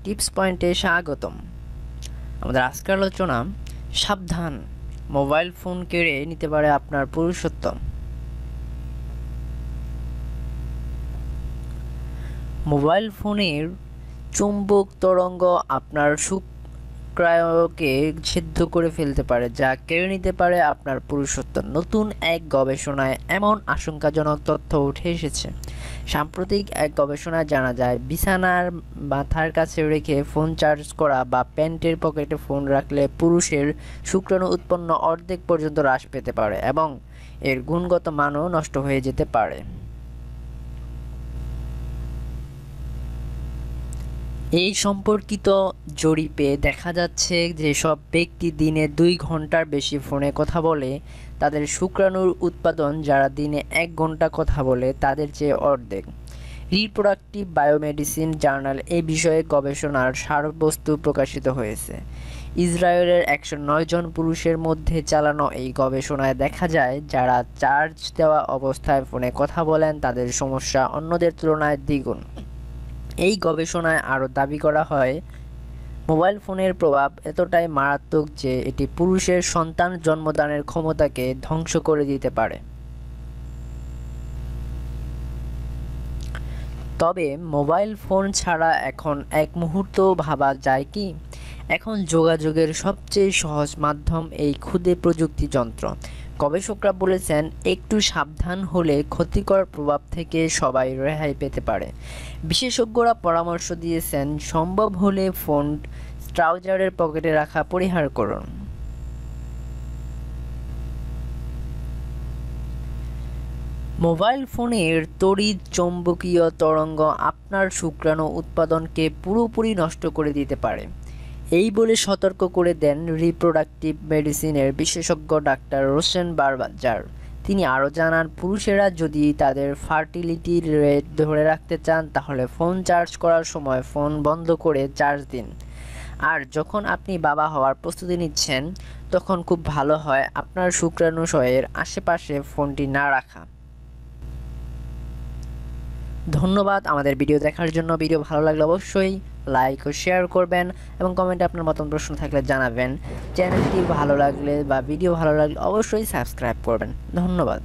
Tips পয়েন্টে স্বাগতম। আমাদের আজকের আলোচনা, সাবধান, মোবাইল ফোন কেড়ে নিতে পারে আপনার পুরুষত্ব। মোবাইল ফোনের চুম্বক তরঙ্গ আপনার শুক্রাণুকে ছিদ্র করে ফেলতে পারে, যা কেড়ে নিতে পারে আপনার পুরুষত্ব। নতুন এক গবেষণায় এমন আশঙ্কাজনক তথ্য উঠে এসেছে। সাম্প্রতিক এক গবেষণায় জানা যায়, বিছানার মাথার কাছে রেখে ফোন চার্জ করা বা প্যান্টের পকেটে ফোন রাখলে পুরুষের শুক্রাণু উৎপন্ন অর্ধেক পর্যন্ত হ্রাস পেতে পারে এবং এর গুণগত মানও নষ্ট হয়ে যেতে পারে। এই সম্পর্কিত জরিপে দেখা যাচ্ছে, যেসব ব্যক্তি দিনে 2 ঘন্টার বেশি ফোনে কথা বলে তাদের শুক্রাণুর উৎপাদন যারা দিনে 1 ঘন্টা কথা বলে তাদের চেয়ে অর্ধেক। রিপ্রোডাক্টিভ বায়োমেডিসিন জার্নাল এই বিষয়ে গবেষণার সারবস্তু প্রকাশিত হয়েছে। ইসরায়েলের 109 জন পুরুষের মধ্যে চালানো এই গবেষণায় দেখা যায়, যারা চার্জ দেওয়া অবস্থায় ফোনে কথা বলেন তাদের সমস্যা অন্যদের তুলনায় দ্বিগুণ। এই গবেষণায় আরও দাবি করা হয়, মোবাইল ফোনের প্রভাব এতটাই মারাত্মক যে এটি পুরুষের সন্তান জন্মদানের ক্ষমতাকে ধ্বংস করে দিতে পারে। তবে মোবাইল ফোন ছাড়া এখন এক মুহূর্ত ভাবা যায় কি? এখন যোগাযোগের সবচেয়ে সহজ মাধ্যম এই ক্ষুদে প্রযুক্তি যন্ত্র। গবেষকরা বলেছেন, একটু সাবধান হলে ক্ষতিকর প্রভাব থেকে সবাই রেহাই পেতে পারে। বিশেষজ্ঞরা পরামর্শ দিয়েছেন, সম্ভব হলে ফোন ট্রাউজারের পকেটে রাখা পরিহার করুন। মোবাইল ফোনের তড়িৎ চৌম্বকীয় তরঙ্গ আপনার শুক্রাণু উৎপাদনকে পুরোপুরি নষ্ট করে দিতে পারে, এই বলে সতর্ক করে দেন রিপ্রোডাক্টিভ মেডিসিনের বিশেষজ্ঞ ডাক্তার রোশেন বারবাজার। তিনি আরও জানান, পুরুষেরা যদি তাদের ফার্টিলিটি রেট ধরে রাখতে চান তাহলে ফোন চার্জ করার সময় ফোন বন্ধ করে চার্জ দিন। আর যখন আপনি বাবা হওয়ার প্রস্তুতি নিচ্ছেন তখন খুব ভালো হয় আপনার শুক্রাণুশয়ের আশেপাশে ফোনটি না রাখা। ধন্যবাদ আমাদের ভিডিও দেখার জন্য। ভিডিও ভালো লাগলে অবশ্যই লাইক ও শেয়ার করবেন এবং কমেন্টে আপনার মতন প্রশ্ন থাকলে জানাবেন। চ্যানেলটি ভালো লাগলে বা ভিডিও ভালো লাগলে অবশ্যই সাবস্ক্রাইব করবেন। ধন্যবাদ।